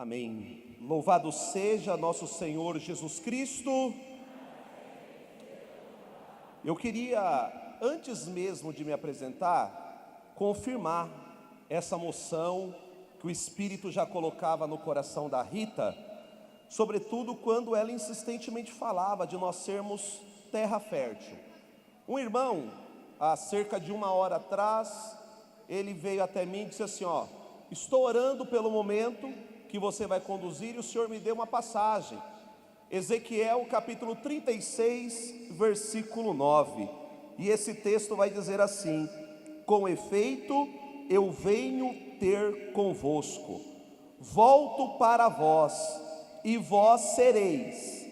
Amém. Louvado seja nosso Senhor Jesus Cristo. Eu queria, antes mesmo de me apresentar, confirmar essa moção que o Espírito já colocava no coração da Rita, sobretudo quando ela insistentemente falava de nós sermos terra fértil. Um irmão, há cerca de 1 hora atrás, ele veio até mim e disse assim: estou orando pelo momento que você vai conduzir, e o Senhor me deu uma passagem, Ezequiel capítulo 36, versículo 9, e esse texto vai dizer assim: com efeito eu venho ter convosco, volto para vós, e vós sereis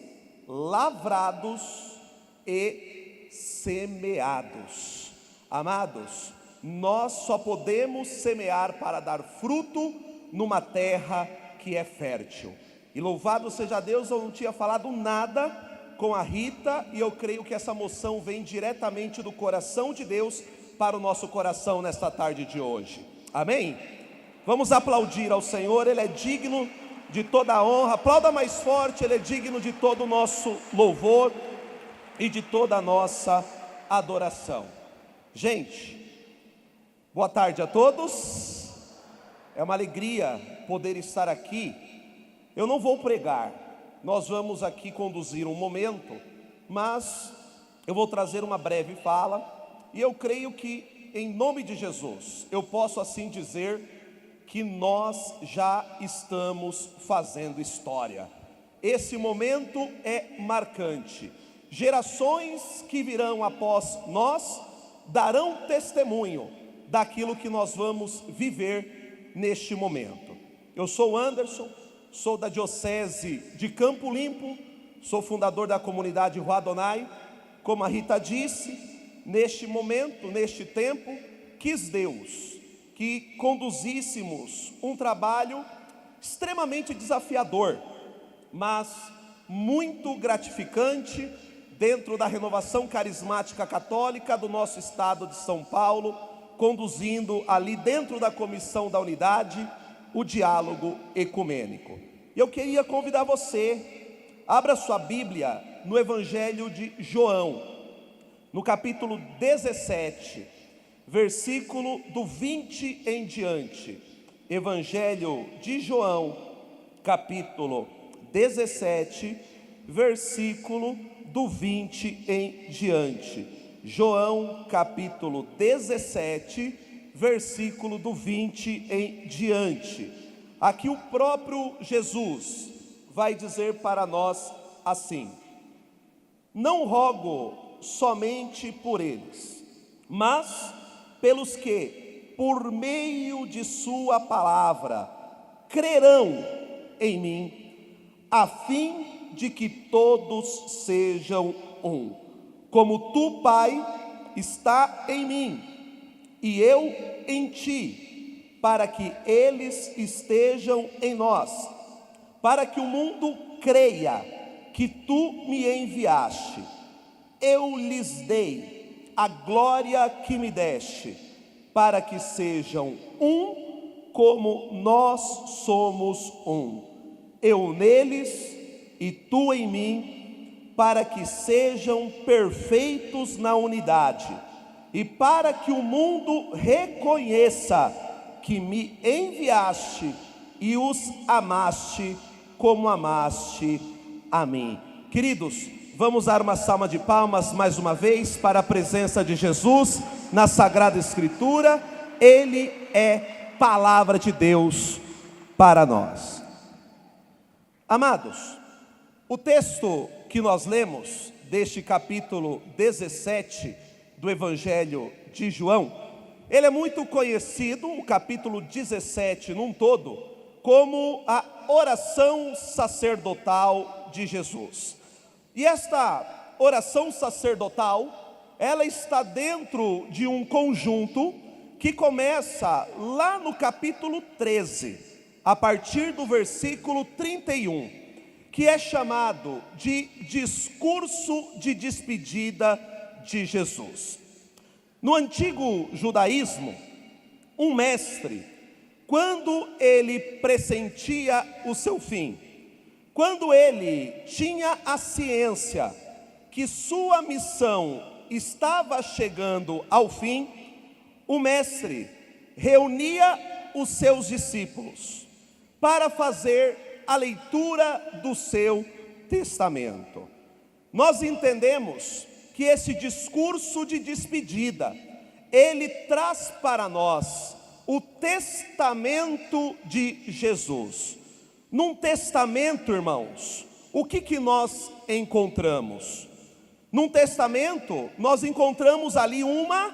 lavrados e semeados. Amados, nós só podemos semear para dar fruto numa terra que é fértil. E louvado seja Deus, eu não tinha falado nada com a Rita, e eu creio que essa moção vem diretamente do coração de Deus para o nosso coração nesta tarde de hoje. Amém? Vamos aplaudir ao Senhor, Ele é digno de toda a honra. Aplauda mais forte, Ele é digno de todo o nosso louvor e de toda a nossa adoração. Gente, boa tarde a todos. É uma alegria poder estar aqui. Eu não vou pregar, nós vamos aqui conduzir um momento, mas eu vou trazer uma breve fala, e eu creio que, em nome de Jesus, eu posso assim dizer que nós já estamos fazendo história. Esse momento é marcante. Gerações que virão após nós darão testemunho daquilo que nós vamos viver neste momento. Eu sou Anderson, sou da Diocese de Campo Limpo, sou fundador da comunidade Rua Adonai. Como a Rita disse, neste momento, neste tempo, quis Deus que conduzíssemos um trabalho extremamente desafiador, mas muito gratificante, dentro da renovação carismática católica do nosso estado de São Paulo, conduzindo ali dentro da comissão da unidade o diálogo ecumênico. E eu queria convidar você, abra sua Bíblia no Evangelho de João, no capítulo 17, versículo do 20 em diante. Evangelho de João, capítulo 17, versículo do 20 em diante. João capítulo 17, versículo do 20 em diante. Aqui o próprio Jesus vai dizer para nós assim: não rogo somente por eles, mas pelos que, por meio de sua palavra, crerão em mim, a fim de que todos sejam um. Como tu, Pai, está em mim e eu em ti, para que eles estejam em nós, para que o mundo creia que tu me enviaste. Eu lhes dei a glória que me deste, para que sejam um como nós somos um. Eu neles e tu em mim, para que sejam perfeitos na unidade, e para que o mundo reconheça que me enviaste e os amaste como amaste a mim. Queridos, vamos dar uma salva de palmas mais uma vez para a presença de Jesus na Sagrada Escritura. Ele é palavra de Deus para nós. Amados, o texto que nós lemos deste capítulo 17 do Evangelho de João, ele é muito conhecido, o capítulo 17 num todo, como a oração sacerdotal de Jesus. E esta oração sacerdotal, ela está dentro de um conjunto que começa lá no capítulo 13, a partir do versículo 31, que é chamado de discurso de despedida de Jesus. No antigo judaísmo, um mestre, quando ele pressentia o seu fim, quando ele tinha a ciência que sua missão estava chegando ao fim, o mestre reunia os seus discípulos para fazer a leitura do seu testamento. Nós entendemos que esse discurso de despedida, ele traz para nós o testamento de Jesus. Num testamento, irmãos, o que nós encontramos? Num testamento, nós encontramos ali uma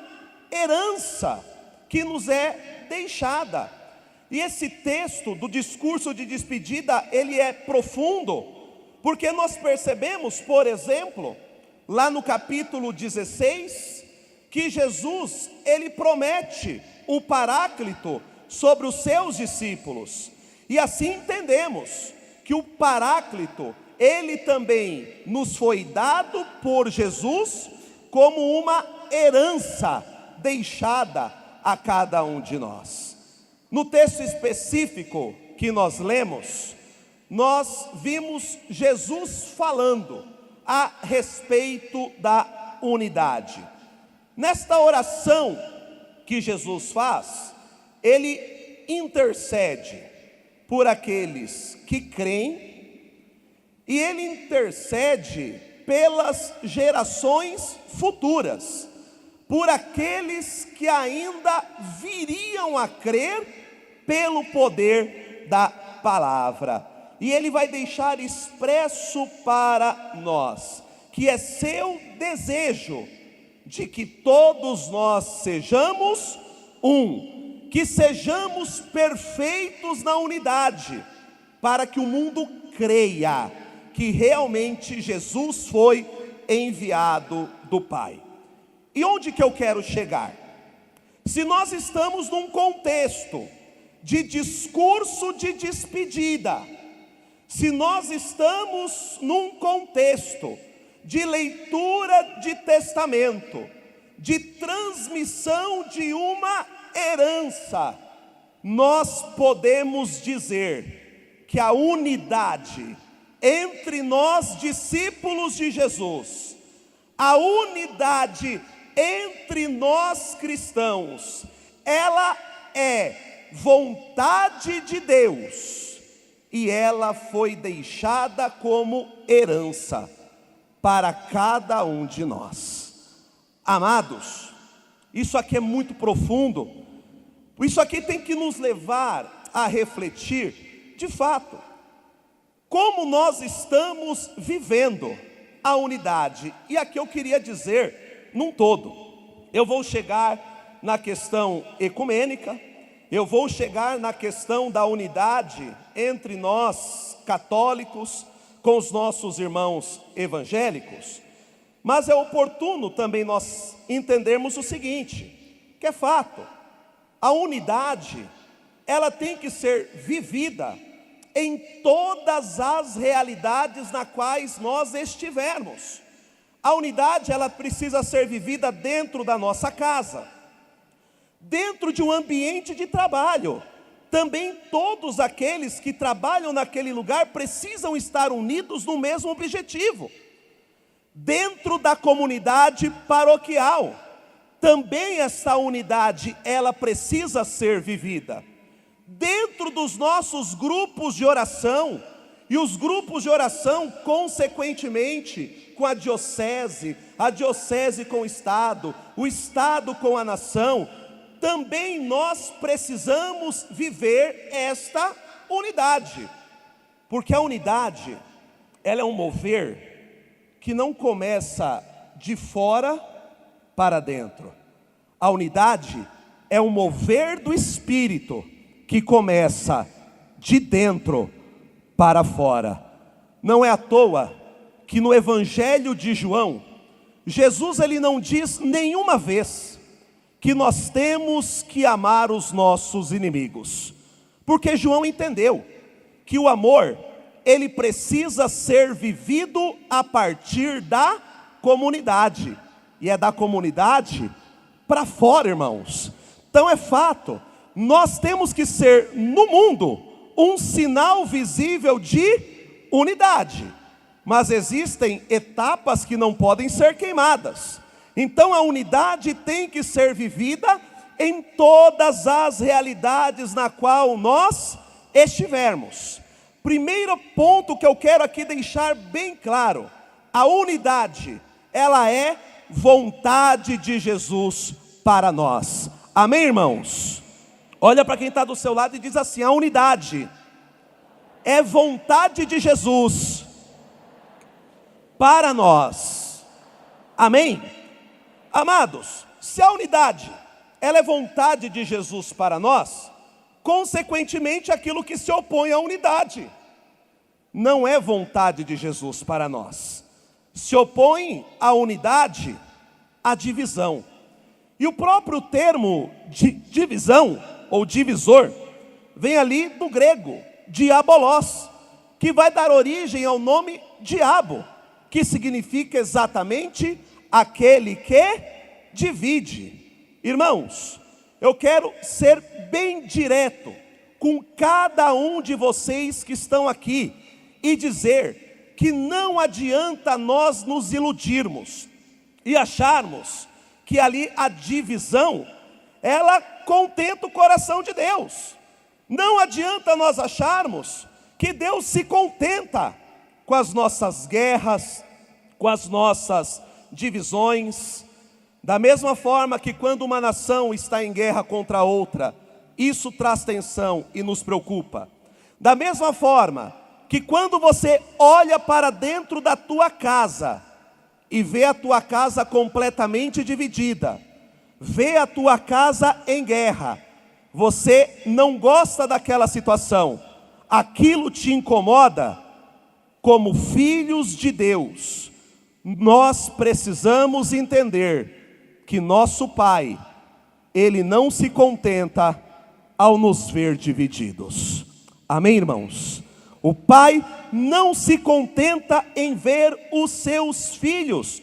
herança que nos é deixada. E esse texto do discurso de despedida, ele é profundo, porque nós percebemos, por exemplo, lá no capítulo 16, que Jesus, ele promete o Paráclito sobre os seus discípulos. E assim entendemos que o Paráclito, ele também nos foi dado por Jesus como uma herança deixada a cada um de nós. No texto específico que nós lemos, nós vimos Jesus falando a respeito da unidade. Nesta oração que Jesus faz, ele intercede por aqueles que creem e ele intercede pelas gerações futuras, por aqueles que ainda viriam a crer pelo poder da palavra. E ele vai deixar expresso para nós que é seu desejo de que todos nós sejamos um, que sejamos perfeitos na unidade, para que o mundo creia que realmente Jesus foi enviado do Pai. E onde que eu quero chegar? Se nós estamos num contexto de discurso de despedida, se nós estamos num contexto de leitura de testamento, de transmissão de uma herança, nós podemos dizer que a unidade entre nós, discípulos de Jesus, a unidade entre nós cristãos, ela é vontade de Deus e ela foi deixada como herança para cada um de nós. Amados, isso aqui é muito profundo, isso aqui tem que nos levar a refletir, de fato, como nós estamos vivendo a unidade. E aqui eu queria dizer, num todo, eu vou chegar na questão ecumênica, eu vou chegar na questão da unidade entre nós, católicos, com os nossos irmãos evangélicos, mas é oportuno também nós entendermos o seguinte, que é fato, a unidade, ela tem que ser vivida em todas as realidades nas quais nós estivermos. A unidade, ela precisa ser vivida dentro da nossa casa, dentro de um ambiente de trabalho. Também todos aqueles que trabalham naquele lugar precisam estar unidos no mesmo objetivo. Dentro da comunidade paroquial, também essa unidade, ela precisa ser vivida. Dentro dos nossos grupos de oração, e os grupos de oração, consequentemente, com a diocese com o Estado com a nação, também nós precisamos viver esta unidade, porque a unidade, ela é um mover que não começa de fora para dentro. A unidade é um mover do Espírito que começa de dentro para fora. Não é à toa que no Evangelho de João, Jesus ele não diz nenhuma vez que nós temos que amar os nossos inimigos, porque João entendeu que o amor, ele precisa ser vivido a partir da comunidade, e é da comunidade para fora, irmãos. Então é fato, nós temos que ser no mundo um sinal visível de unidade. Mas existem etapas que não podem ser queimadas. Então a unidade tem que ser vivida em todas as realidades na qual nós estivermos. Primeiro ponto que eu quero aqui deixar bem claro: a unidade, ela é vontade de Jesus para nós. Amém, irmãos? Olha para quem está do seu lado e diz assim: a unidade é vontade de Jesus para nós. Amém? Amados, se a unidade, ela é vontade de Jesus para nós, consequentemente aquilo que se opõe à unidade não é vontade de Jesus para nós. Se opõe à unidade, à divisão. E o próprio termo de divisão, ou divisor, vem ali do grego, diabolos, que vai dar origem ao nome diabo, que significa exatamente aquele que divide. Irmãos, eu quero ser bem direto com cada um de vocês que estão aqui e dizer que não adianta nós nos iludirmos e acharmos que ali a divisão, ela contenta o coração de Deus. Não adianta nós acharmos que Deus se contenta com as nossas guerras, com as nossas divisões. Da mesma forma que quando uma nação está em guerra contra outra, isso traz tensão e nos preocupa. Da mesma forma que quando você olha para dentro da tua casa e vê a tua casa completamente dividida, vê a tua casa em guerra, você não gosta daquela situação, aquilo te incomoda. Como filhos de Deus, nós precisamos entender que nosso Pai, Ele não se contenta ao nos ver divididos. Amém, irmãos? O Pai não se contenta em ver os seus filhos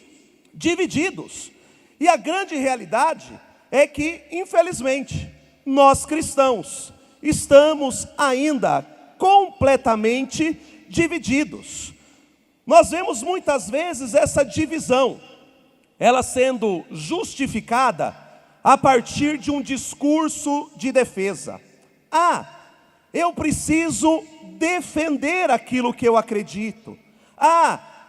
divididos. E a grande realidade é que, infelizmente, nós cristãos estamos ainda completamente divididos. Nós vemos muitas vezes essa divisão, ela sendo justificada a partir de um discurso de defesa. Eu preciso defender aquilo que eu acredito.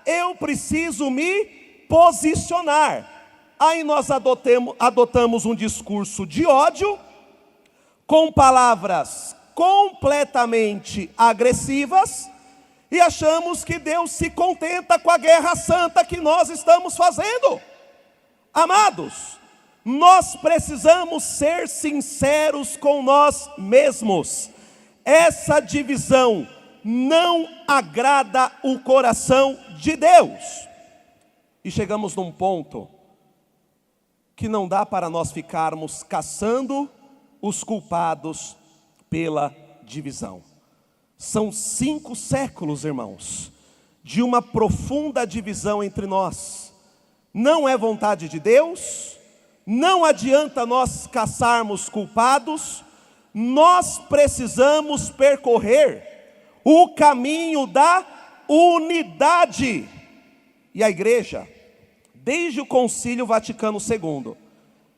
Eu preciso me posicionar. Aí nós adotamos um discurso de ódio, com palavras completamente agressivas, e achamos que Deus se contenta com a guerra santa que nós estamos fazendo. Amados, nós precisamos ser sinceros com nós mesmos. Essa divisão não agrada o coração de Deus. E chegamos num ponto que não dá para nós ficarmos caçando os culpados pela divisão. São 5 séculos, irmãos, de uma profunda divisão entre nós. Não é vontade de Deus, não adianta nós caçarmos culpados, nós precisamos percorrer o caminho da unidade. E a igreja, desde o Concílio Vaticano II,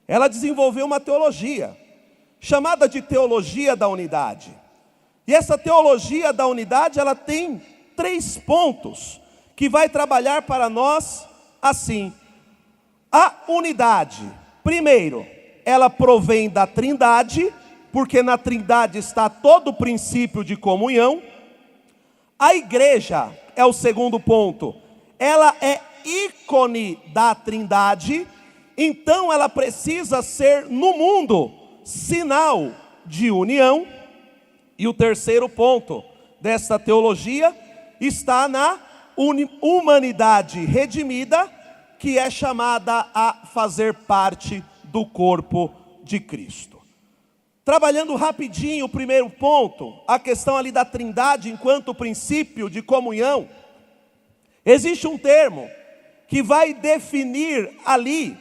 ela desenvolveu uma teologia, chamada de teologia da unidade. E essa teologia da unidade, ela tem 3 pontos, que vai trabalhar para nós assim. A unidade, primeiro, ela provém da Trindade, porque na Trindade está todo o princípio de comunhão. A igreja é o segundo ponto, ela é ícone da Trindade, então ela precisa ser no mundo sinal de união. E o terceiro ponto dessa teologia está na humanidade redimida, que é chamada a fazer parte do corpo de Cristo. Trabalhando rapidinho o primeiro ponto, a questão ali da Trindade enquanto princípio de comunhão, existe um termo que vai definir ali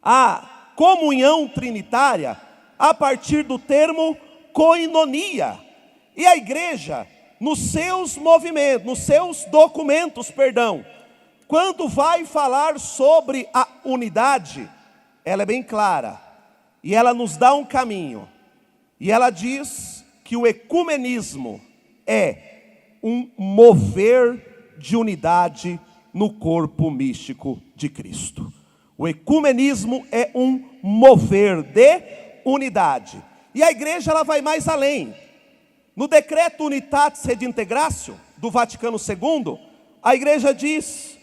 a comunhão trinitária, a partir do termo koinonia. E a igreja, nos seus movimentos, nos seus documentos, quando vai falar sobre a unidade, ela é bem clara, e ela nos dá um caminho, e ela diz que o ecumenismo é um mover de unidade no corpo místico de Cristo. O ecumenismo é um mover de unidade. E a igreja ela vai mais além. No decreto Unitatis Redintegratio do Vaticano II, a igreja diz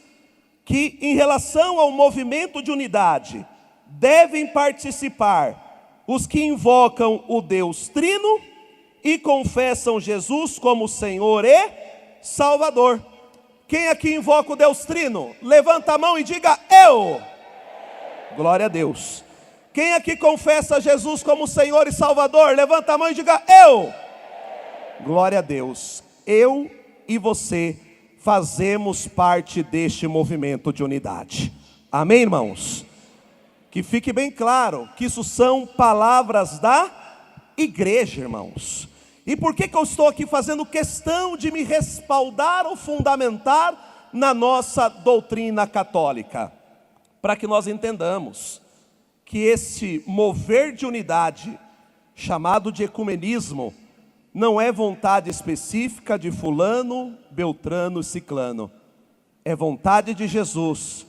que em relação ao movimento de unidade, devem participar os que invocam o Deus Trino e confessam Jesus como Senhor e Salvador. Quem aqui invoca o Deus Trino? Levanta a mão e diga eu. Glória a Deus. Quem aqui confessa Jesus como Senhor e Salvador? Levanta a mão e diga eu. Glória a Deus. Eu e você fazemos parte deste movimento de unidade. Amém, irmãos? Que fique bem claro que isso são palavras da igreja, irmãos. E por que eu estou aqui fazendo questão de me respaldar ou fundamentar na nossa doutrina católica? Para que nós entendamos que esse mover de unidade, chamado de ecumenismo, não é vontade específica de fulano, beltrano, ciclano. É vontade de Jesus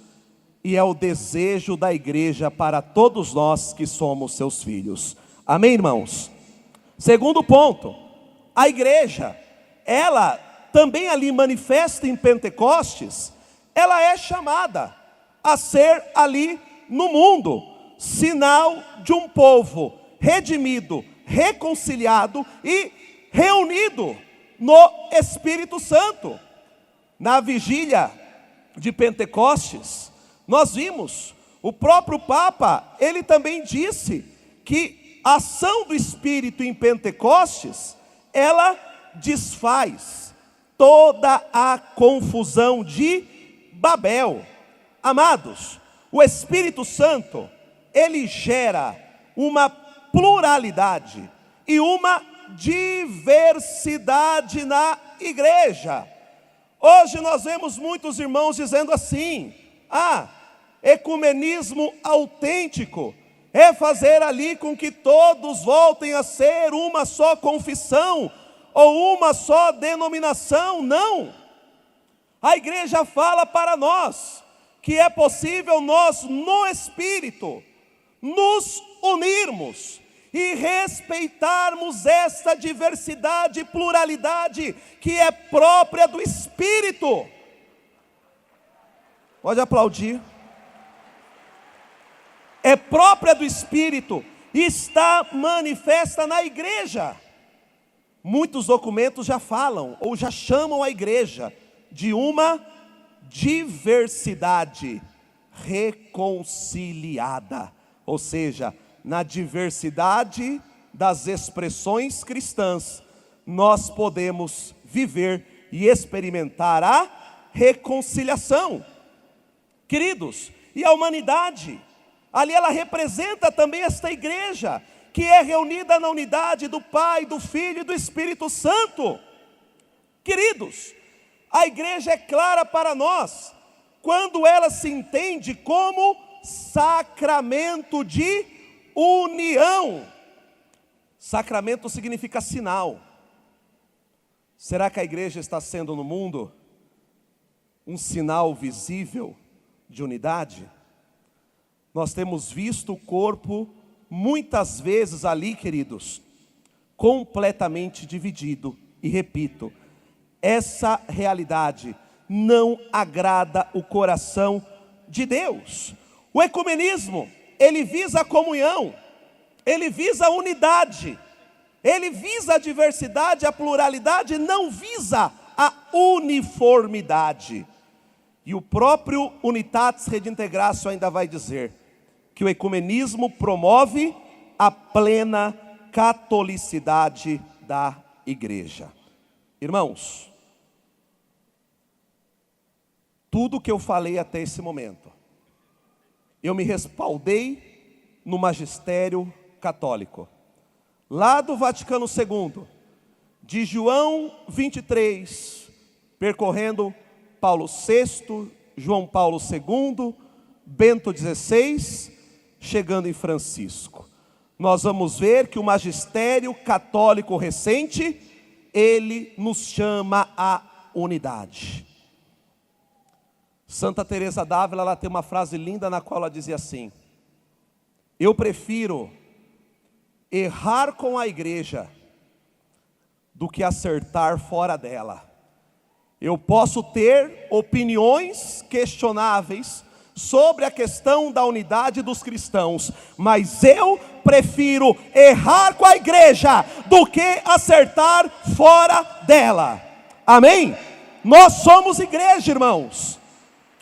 e é o desejo da igreja para todos nós que somos seus filhos. Amém, irmãos? Segundo ponto, a igreja, ela também ali manifesta em Pentecostes, ela é chamada a ser ali no mundo, sinal de um povo redimido, reconciliado e reunido no Espírito Santo. Na vigília de Pentecostes, nós vimos, o próprio Papa, ele também disse que a ação do Espírito em Pentecostes, ela desfaz toda a confusão de Babel. Amados, o Espírito Santo, ele gera uma pluralidade e uma diversidade na igreja. Hoje nós vemos muitos irmãos dizendo assim: ecumenismo autêntico é fazer ali com que todos voltem a ser uma só confissão ou uma só denominação. Não, a igreja fala para nós que é possível nós no Espírito nos unirmos e respeitarmos essa diversidade e pluralidade que é própria do Espírito. Pode aplaudir. É própria do Espírito e está manifesta na igreja. Muitos documentos já falam ou já chamam a igreja de uma diversidade reconciliada, ou seja, na diversidade das expressões cristãs, nós podemos viver e experimentar a reconciliação. Queridos, e a humanidade, ali ela representa também esta igreja, que é reunida na unidade do Pai, do Filho e do Espírito Santo. Queridos, a igreja é clara para nós, quando ela se entende como sacramento de união. Sacramento significa sinal. Será que a igreja está sendo no mundo um sinal visível de unidade? Nós temos visto o corpo muitas vezes ali, queridos, completamente dividido. E repito, essa realidade não agrada o coração de Deus. O ecumenismo, ele visa a comunhão, ele visa a unidade, ele visa a diversidade, a pluralidade, não visa a uniformidade. E o próprio Unitatis Redintegratio ainda vai dizer que o ecumenismo promove a plena catolicidade da igreja. Irmãos, tudo que eu falei até esse momento, eu me respaldei no magistério católico. lá do Vaticano II, de João 23, percorrendo Paulo VI, João Paulo II, Bento XVI, chegando em Francisco. Nós vamos ver que o magistério católico recente, ele nos chama à unidade. Santa Teresa d'Ávila, ela tem uma frase linda na qual ela dizia assim: eu prefiro errar com a igreja do que acertar fora dela. Eu posso ter opiniões questionáveis sobre a questão da unidade dos cristãos, mas eu prefiro errar com a igreja do que acertar fora dela. Amém? Nós somos igreja, irmãos.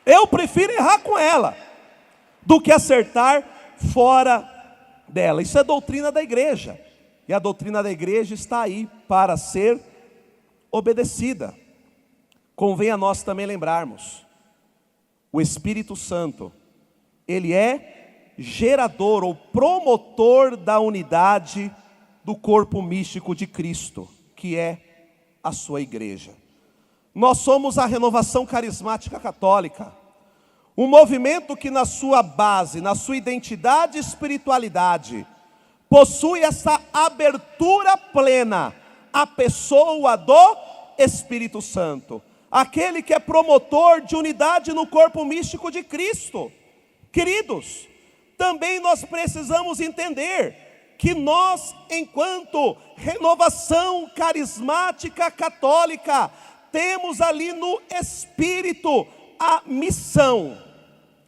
Eu prefiro errar com ela do que acertar fora dela. Isso é doutrina da igreja. E a doutrina da igreja está aí para ser obedecida. Convém a nós também lembrarmos: o Espírito Santo, ele é gerador ou promotor da unidade do corpo místico de Cristo, que é a sua igreja. Nós somos a Renovação Carismática Católica, um movimento que na sua base, na sua identidade e espiritualidade, possui essa abertura plena à pessoa do Espírito Santo, aquele que é promotor de unidade no corpo místico de Cristo. Queridos, também nós precisamos entender que nós, enquanto Renovação Carismática Católica, temos ali no Espírito a missão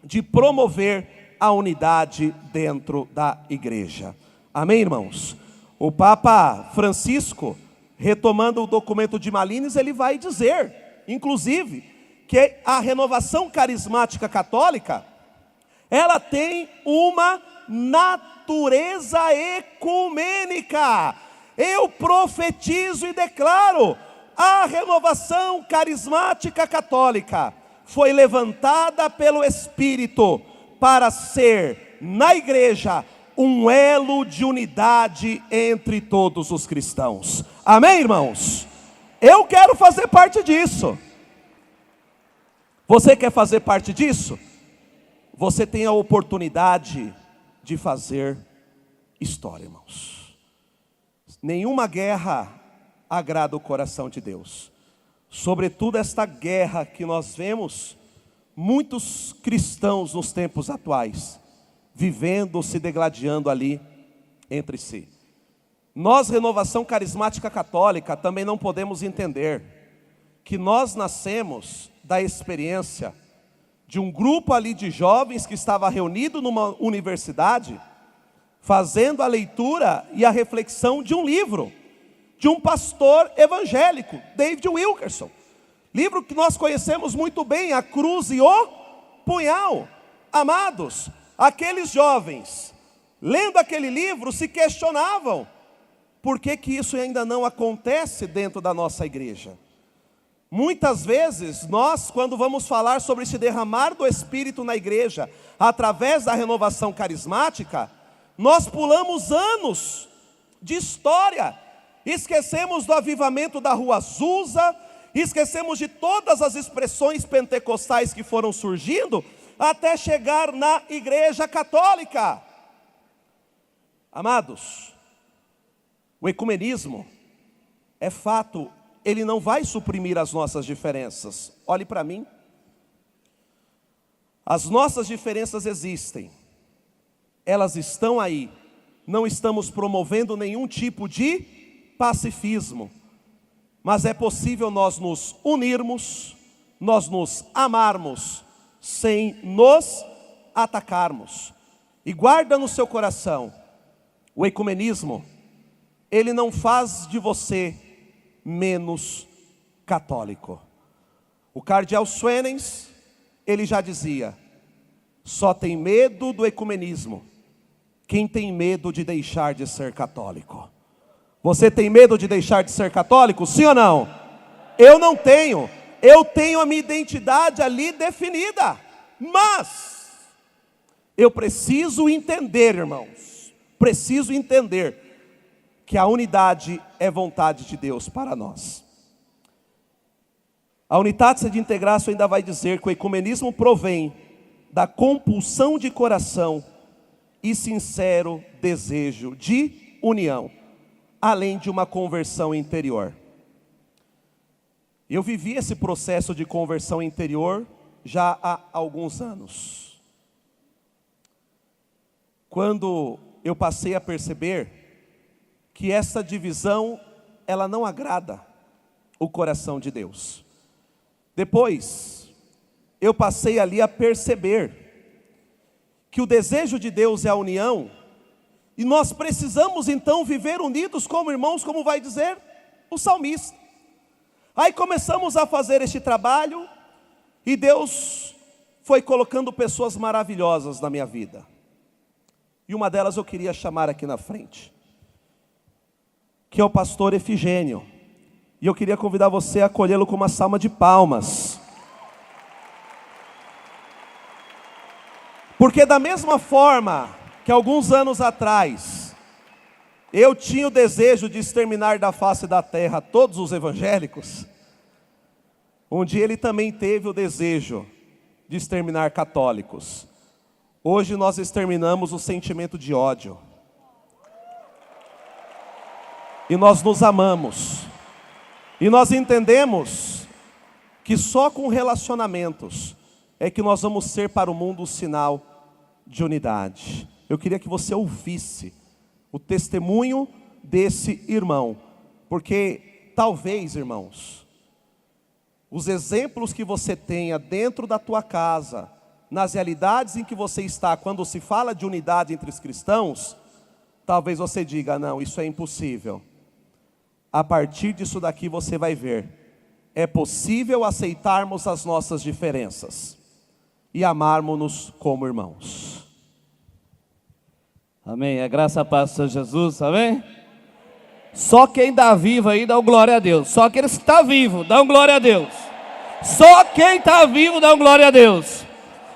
de promover a unidade dentro da igreja. Amém, irmãos? O Papa Francisco, retomando o documento de Malines, ele vai dizer, inclusive, que a Renovação Carismática Católica, ela tem uma natureza ecumênica. Eu profetizo e declaro: a Renovação Carismática Católica foi levantada pelo Espírito para ser, na igreja, um elo de unidade entre todos os cristãos. Amém, irmãos? Eu quero fazer parte disso. Você quer fazer parte disso? Você tem a oportunidade de fazer história, irmãos. Nenhuma guerra agrada o coração de Deus. Sobretudo esta guerra que nós vemos muitos cristãos nos tempos atuais vivendo, se degladiando ali entre si. Nós, Renovação Carismática Católica, também não podemos entender que nós nascemos da experiência de um grupo ali de jovens que estava reunido numa universidade, fazendo a leitura e a reflexão de um livro, de um pastor evangélico, David Wilkerson. Livro que nós conhecemos muito bem, A Cruz e o Punhal. Amados, aqueles jovens, lendo aquele livro, se questionavam: por que que isso ainda não acontece dentro da nossa igreja? Muitas vezes, nós, quando vamos falar sobre esse derramar do Espírito na igreja, através da renovação carismática, nós pulamos anos de história, esquecemos do avivamento da Rua Azusa, esquecemos de todas as expressões pentecostais que foram surgindo, até chegar na igreja católica. Amados, o ecumenismo é fato, ele não vai suprimir as nossas diferenças. Olhe para mim. As nossas diferenças existem. Elas estão aí. Não estamos promovendo nenhum tipo de pacifismo. Mas é possível nós nos unirmos, nós nos amarmos, sem nos atacarmos. E guarda no seu coração, o ecumenismo, ele não faz de você menos católico. O cardeal Swenens, ele já dizia: só tem medo do ecumenismo quem tem medo de deixar de ser católico. Você tem medo de deixar de ser católico? Sim ou não? Eu não tenho. Eu tenho a minha identidade ali definida. Mas eu preciso entender, irmãos, preciso entender que a unidade é vontade de Deus para nós. A Unitatio de Integratio ainda vai dizer que o ecumenismo provém da compulsão de coração e sincero desejo de união, além de uma conversão interior. Eu vivi esse processo de conversão interior já há alguns anos. Quando eu passei a perceber que essa divisão, ela não agrada o coração de Deus. Depois, eu passei ali a perceber que o desejo de Deus é a união, e nós precisamos então viver unidos como irmãos, como vai dizer o salmista. Aí começamos a fazer este trabalho, e Deus foi colocando pessoas maravilhosas na minha vida. E uma delas eu queria chamar aqui na frente, que é o pastor Efigênio. E eu queria convidar você a acolhê-lo com uma salva de palmas. Porque da mesma forma que alguns anos atrás, eu tinha o desejo de exterminar da face da terra todos os evangélicos, um dia ele também teve o desejo de exterminar católicos. Hoje nós exterminamos o sentimento de ódio. E nós nos amamos. E nós entendemos que só com relacionamentos é que nós vamos ser para o mundo um sinal de unidade. Eu queria que você ouvisse o testemunho desse irmão, porque talvez, irmãos, os exemplos que você tenha dentro da tua casa, nas realidades em que você está, quando se fala de unidade entre os cristãos, talvez você diga, não, isso é impossível. A partir disso daqui você vai ver, é possível aceitarmos as nossas diferenças e amarmos-nos como irmãos. Amém, é graça a paz do Senhor Jesus, amém? Só quem está vivo aí dá glória a Deus. Só aqueles que estão vivos dão glória a Deus. Só quem está vivo dá glória a Deus.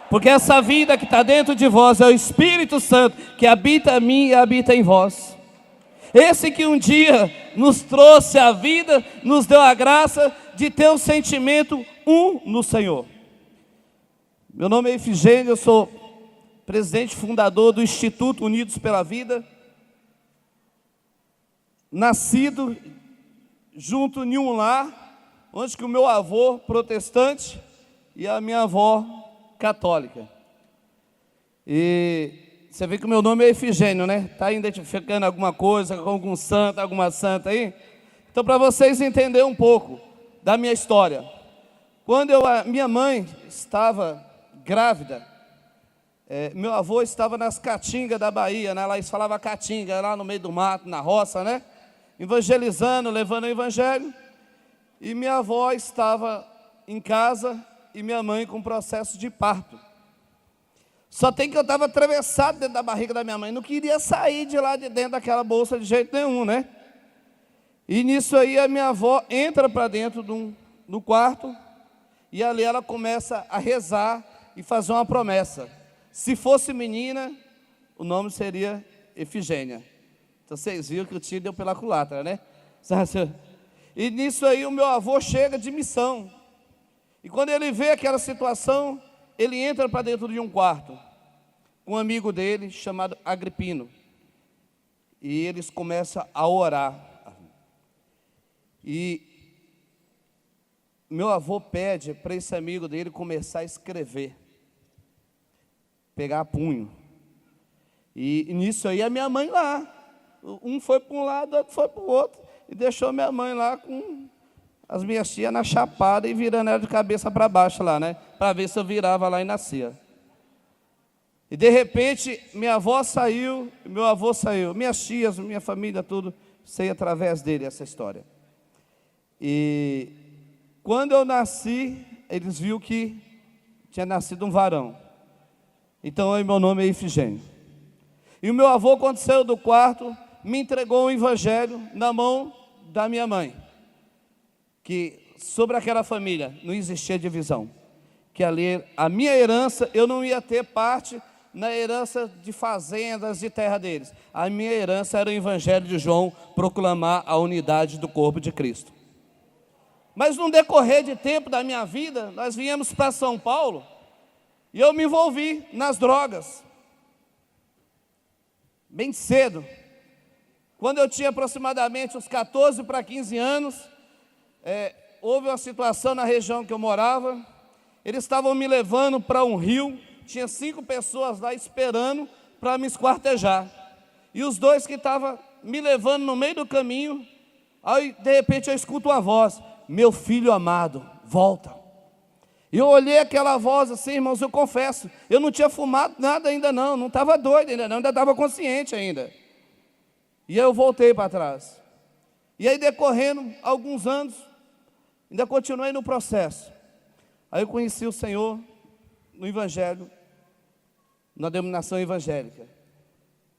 Porque essa vida que está dentro de vós é o Espírito Santo que habita em mim e habita em vós. Esse que um dia nos trouxe a vida, nos deu a graça de ter um sentimento um no Senhor. Meu nome é Efigênio, eu sou presidente fundador do Instituto Unidos pela Vida. Nascido junto em um lar, onde que o meu avô protestante e a minha avó católica. E você vê que o meu nome é Efigênio, né? Está identificando alguma coisa com algum santo, alguma santa aí? Então, para vocês entenderem um pouco da minha história. Quando minha mãe estava grávida, meu avô estava nas Caatingas da Bahia, né? Lá eles falavam Caatinga, lá no meio do mato, na roça, né? Evangelizando, levando o evangelho. E minha avó estava em casa e minha mãe com processo de parto. Só tem que eu estava atravessado dentro da barriga da minha mãe, não queria sair de lá de dentro daquela bolsa de jeito nenhum, né? E nisso aí a minha avó entra para dentro do quarto e ali ela começa a rezar e fazer uma promessa. Se fosse menina, o nome seria Efigênia. Então vocês viram que o tiro deu pela culatra, né? E nisso aí o meu avô chega de missão. E quando ele vê aquela situação, ele entra para dentro de um quarto, com um amigo dele chamado Agripino. E eles começam a orar. E meu avô pede para esse amigo dele começar a escrever, pegar punho. E nisso aí a minha mãe lá. Um foi para um lado, outro foi para o outro. E deixou minha mãe lá com as minhas tias na chapada e virando ela de cabeça para baixo lá, né? Para ver se eu virava lá e nascia. E de repente, minha avó saiu, meu avô saiu. Minhas tias, minha família, tudo, sei através dele essa história. E quando eu nasci, eles viram que tinha nascido um varão. Então, meu nome é Efigênio. E o meu avô, quando saiu do quarto, me entregou o evangelho na mão da minha mãe. Que sobre aquela família não existia divisão. Que ali, a minha herança, eu não ia ter parte na herança de fazendas, de terra deles. A minha herança era o Evangelho de João, proclamar a unidade do corpo de Cristo. Mas no decorrer de tempo da minha vida, nós viemos para São Paulo e eu me envolvi nas drogas. Bem cedo. Quando eu tinha aproximadamente uns 14 para 15 anos, houve uma situação na região que eu morava. Eles estavam me levando para um rio, tinha 5 pessoas lá esperando para me esquartejar. E os 2 que estavam me levando no meio do caminho, aí de repente eu escuto uma voz: meu filho amado, volta. E eu olhei aquela voz assim, irmãos, eu confesso, eu não tinha fumado nada ainda não estava doido ainda não, ainda estava consciente ainda. E aí eu voltei para trás. E aí decorrendo alguns anos, ainda continuei no processo. Aí eu conheci o Senhor no Evangelho, na denominação evangélica.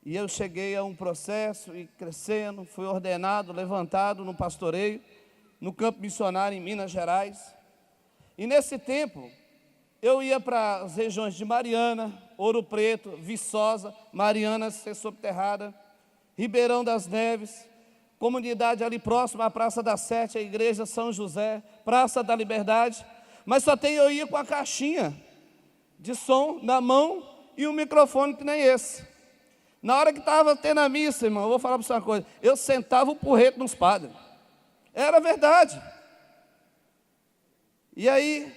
E eu cheguei a um processo e crescendo, fui ordenado, levantado no pastoreio, no campo missionário em Minas Gerais. E nesse tempo, eu ia para as regiões de Mariana, Ouro Preto, Viçosa, Mariana, Ser Subterrada, Ribeirão das Neves, comunidade ali próxima à Praça da Sete, a Igreja São José, Praça da Liberdade. Mas eu ia com a caixinha de som na mão e um microfone que nem esse. Na hora que estava tendo a missa, irmão, eu vou falar para você uma coisa, eu sentava o porrete nos padres. Era verdade. E aí,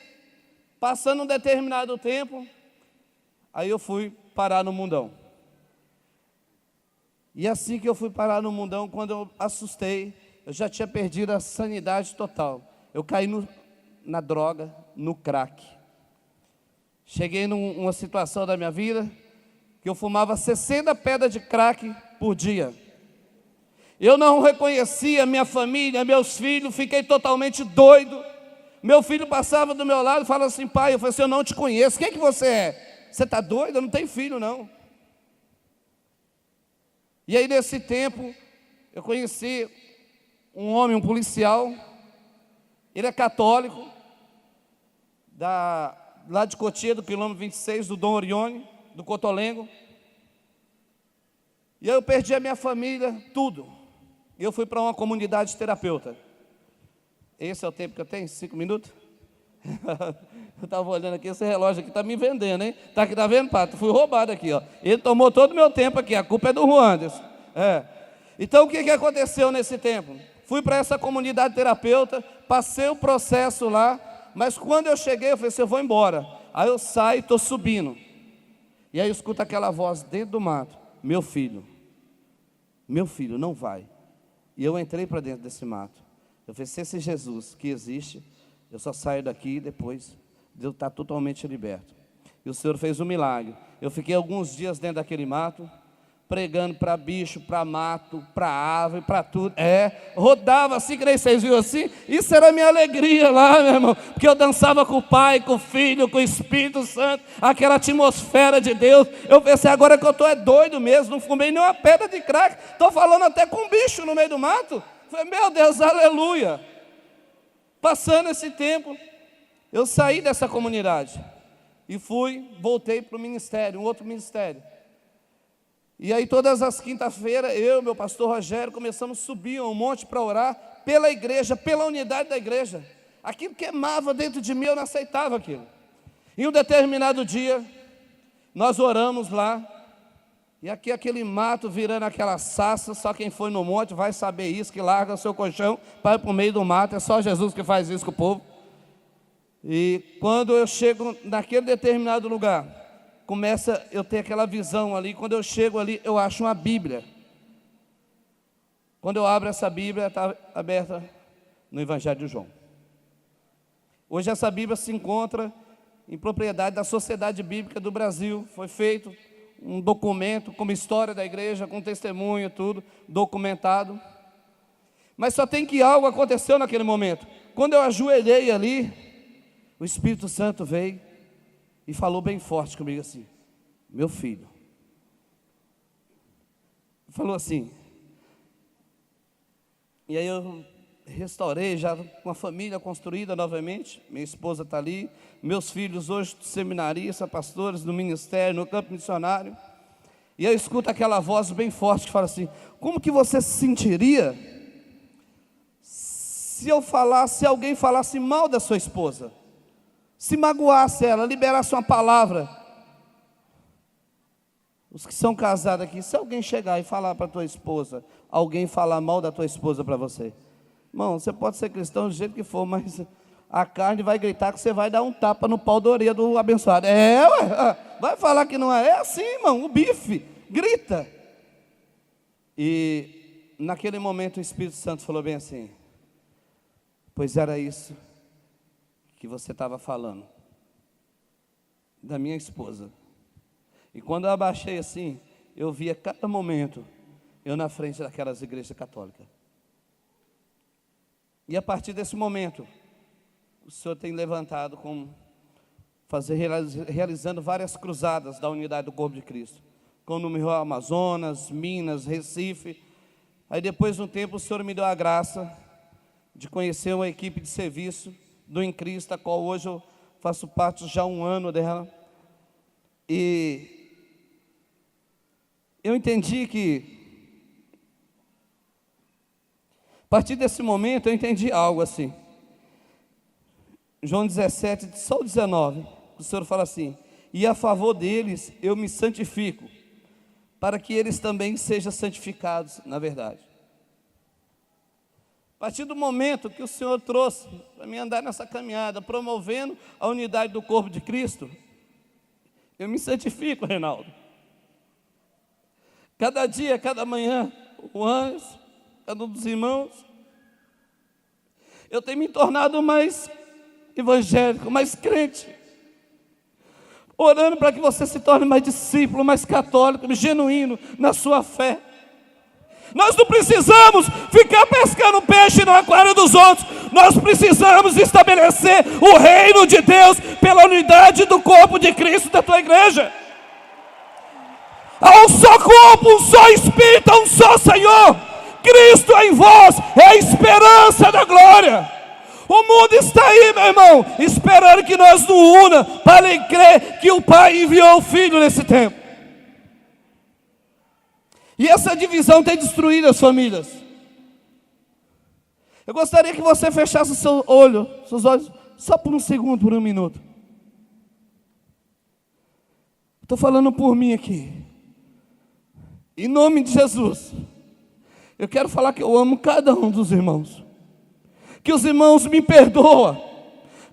passando um determinado tempo, aí eu fui parar no mundão. E assim que eu fui parar no mundão, quando eu assustei, eu já tinha perdido a sanidade total. Eu caí na droga, no crack. Cheguei numa situação da minha vida que eu fumava 60 pedras de crack por dia. Eu não reconhecia minha família, meus filhos, fiquei totalmente doido. Meu filho passava do meu lado e falava assim: pai, eu falei assim, eu não te conheço, quem é que você é? Você está doido? Eu não tenho filho não. E aí nesse tempo, eu conheci um homem, um policial, ele é católico, lá de Cotia, do quilômetro 26, do Dom Orione, do Cotolengo. E aí eu perdi a minha família, tudo. E eu fui para uma comunidade terapeuta. Esse é o tempo que eu tenho? 5 minutos? Eu estava olhando aqui, esse relógio aqui está me vendendo, hein? Tá vendo, Pato? Fui roubado aqui, ó. Ele tomou todo o meu tempo aqui, a culpa é do Juan Anderson. Então o que aconteceu nesse tempo? Fui para essa comunidade terapeuta, passei o processo lá, mas quando eu cheguei, eu falei assim, eu vou embora. Aí eu saio e estou subindo. E aí eu escuto aquela voz dentro do mato: meu filho, não vai. E eu entrei para dentro desse mato. Eu falei, se esse Jesus que existe, eu só saio daqui depois de eu estar totalmente liberto. E o Senhor fez um milagre. Eu fiquei alguns dias dentro daquele mato, pregando para bicho, para mato, para árvore, para tudo. Rodava assim, que nem vocês viram assim. Isso era a minha alegria lá, meu irmão. Porque eu dançava com o Pai, com o Filho, com o Espírito Santo. Aquela atmosfera de Deus. Eu pensei, agora que eu estou doido mesmo. Não fumei nenhuma pedra de crack. Estou falando até com um bicho no meio do mato. Falei, meu Deus, aleluia. Passando esse tempo, eu saí dessa comunidade. E voltei para o ministério, um outro ministério. E aí todas as quinta-feiras, eu e meu pastor Rogério começamos a subir um monte para orar pela igreja, pela unidade da igreja. Aquilo queimava dentro de mim, eu não aceitava aquilo. Em um determinado dia, nós oramos lá, e aqui aquele mato virando aquela sassa, só quem foi no monte vai saber isso, que larga o seu colchão, vai para o meio do mato, é só Jesus que faz isso com o povo. E quando eu chego naquele determinado lugar, eu tenho aquela visão ali. Quando eu chego ali, eu acho uma Bíblia. Quando eu abro essa Bíblia, está aberta no Evangelho de João. Hoje essa Bíblia se encontra em propriedade da Sociedade Bíblica do Brasil. Foi feito um documento com uma história da igreja, com testemunho, tudo documentado. Mas só tem que algo aconteceu naquele momento. Quando eu ajoelhei ali, o Espírito Santo veio e falou bem forte comigo assim: meu filho. Falou assim. E aí eu restaurei, já com a família construída novamente. Minha esposa está ali, meus filhos hoje seminaristas, pastores no ministério, no campo missionário. E eu escuto aquela voz bem forte que fala assim: como que você se sentiria se alguém falasse mal da sua esposa, se magoasse ela, liberasse uma palavra? Os que são casados aqui, se alguém chegar e falar para a tua esposa, alguém falar mal da tua esposa para você, irmão, você pode ser cristão do jeito que for, mas a carne vai gritar que você vai dar um tapa no pau da orelha do abençoado. Vai falar que não é? É assim, irmão, o bife grita. E naquele momento o Espírito Santo falou bem assim: pois era isso que você estava falando da minha esposa. E quando eu abaixei assim, eu via cada momento eu na frente daquelas igrejas católicas. E a partir desse momento, o Senhor tem levantado realizando várias cruzadas da unidade do corpo de Cristo, como no Rio Amazonas, Minas, Recife. Aí depois de um tempo o Senhor me deu a graça de conhecer uma equipe de serviço do Em Cristo, a qual hoje eu faço parte já há um ano dela. E eu entendi que, a partir desse momento, eu entendi algo assim. João 17, só o 19, o Senhor fala assim: e a favor deles eu me santifico, para que eles também sejam santificados na verdade. A partir do momento que o Senhor trouxe para mim andar nessa caminhada, promovendo a unidade do corpo de Cristo, eu me santifico, Reinaldo. Cada dia, cada manhã, o anjo, cada um dos irmãos, eu tenho me tornado mais evangélico, mais crente, orando para que você se torne mais discípulo, mais católico, mais genuíno na sua fé. Nós não precisamos ficar pescando peixe no aquário dos outros. Nós precisamos estabelecer o reino de Deus pela unidade do corpo de Cristo da tua igreja. Há um só corpo, um só Espírito, um só Senhor. Cristo em vós é a esperança da glória. O mundo está aí, meu irmão, esperando que nós nos una para ele crer que o Pai enviou o Filho nesse tempo. E essa divisão tem destruído as famílias. Eu gostaria que você fechasse seus olhos, só por um segundo, por um minuto. Estou falando por mim aqui. Em nome de Jesus, eu quero falar que eu amo cada um dos irmãos. Que os irmãos me perdoam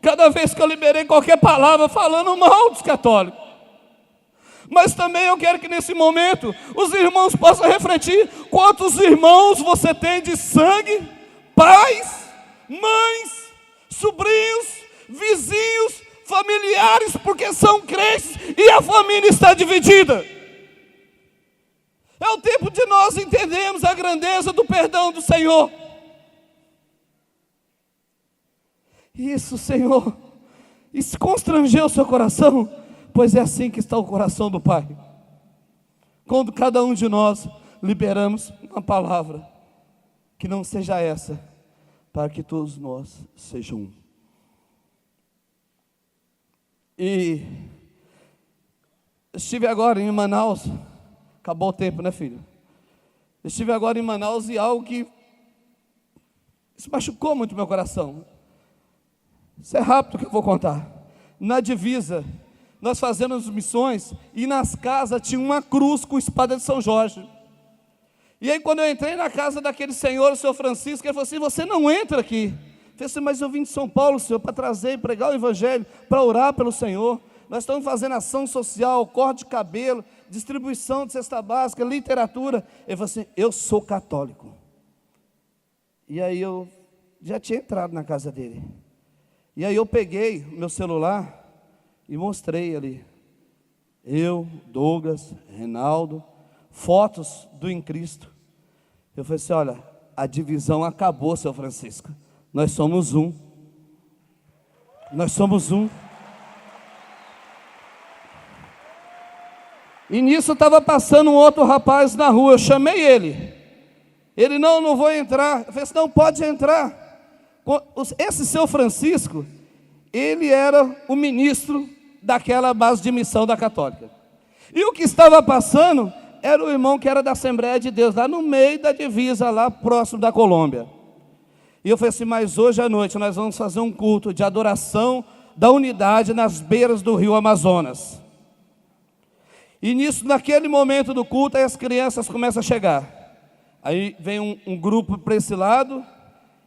cada vez que eu liberei qualquer palavra falando mal dos católicos. Mas também eu quero que nesse momento os irmãos possam refletir quantos irmãos você tem de sangue, pais, mães, sobrinhos, vizinhos, familiares, porque são crentes e a família está dividida. É o tempo de nós entendermos a grandeza do perdão do Senhor. Isso, Senhor, isso constrangeu o seu coração, pois é assim que está o coração do Pai. Quando cada um de nós liberamos uma palavra, que não seja essa, para que todos nós sejam um. E estive agora em Manaus. Acabou o tempo, né, filho? Eu estive agora em Manaus e algo que isso machucou muito meu coração. Isso é rápido que eu vou contar. Na divisa, nós fazemos missões e nas casas tinha uma cruz com espada de São Jorge. E aí quando eu entrei na casa daquele senhor, o senhor Francisco, ele falou assim: você não entra aqui. Eu falei assim: mas eu vim de São Paulo, senhor, para trazer e pregar o evangelho, para orar pelo Senhor. Nós estamos fazendo ação social, corte de cabelo, distribuição de cesta básica, literatura. Ele falou assim: eu sou católico. E aí eu já tinha entrado na casa dele. E aí eu peguei meu celular e mostrei ali. Eu, Douglas, Reinaldo, fotos do Em Cristo. Eu falei assim: olha, a divisão acabou, seu Francisco. Nós somos um. Nós somos um. E nisso estava passando um outro rapaz na rua, eu chamei ele. Ele: não vou entrar. Eu falei assim: não, pode entrar. Esse seu Francisco, ele era o ministro daquela base de missão da Católica. E o que estava passando era o irmão que era da Assembleia de Deus, lá no meio da divisa, lá próximo da Colômbia. E eu falei assim, mas hoje à noite nós vamos fazer um culto de adoração da unidade nas beiras do rio Amazonas. E nisso, naquele momento do culto, aí as crianças começam a chegar. Aí vem um grupo para esse lado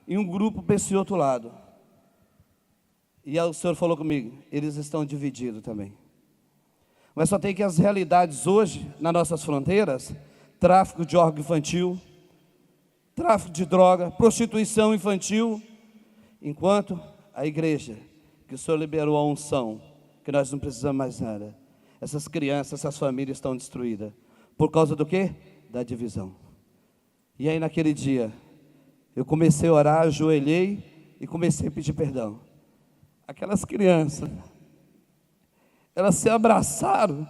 e um grupo para esse outro lado. E aí o Senhor falou comigo, eles estão divididos também. Mas só tem que as realidades hoje, nas nossas fronteiras, tráfico de órgão infantil, tráfico de droga, prostituição infantil, enquanto a igreja, que o Senhor liberou a unção, que nós não precisamos mais nada. Essas crianças, essas famílias estão destruídas. Por causa do quê? Da divisão. E aí naquele dia, eu comecei a orar, ajoelhei e comecei a pedir perdão. Aquelas crianças, elas se abraçaram,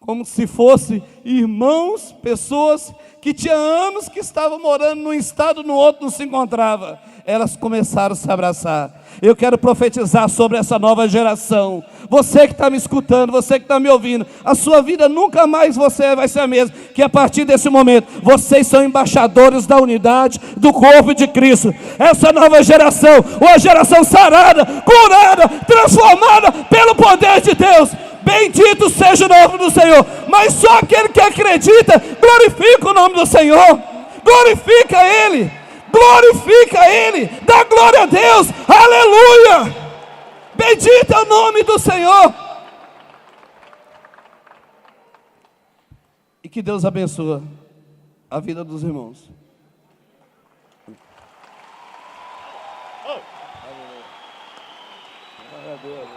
como se fossem irmãos, pessoas que tinha anos que estavam morando num estado, no outro não se encontrava. Elas começaram a se abraçar. Eu quero profetizar sobre essa nova geração. Você que está me escutando, você que está me ouvindo, a sua vida nunca mais você vai ser a mesma, que a partir desse momento, vocês são embaixadores da unidade do corpo de Cristo. Essa nova geração, uma geração sarada, curada, transformada pelo poder de Deus. Bendito seja o nome do Senhor. Mas só aquele que acredita, glorifica o nome do Senhor. Glorifica Ele. Glorifica Ele. Dá glória a Deus. Aleluia. Bendito é o nome do Senhor. E que Deus abençoe a vida dos irmãos. Glória a Deus.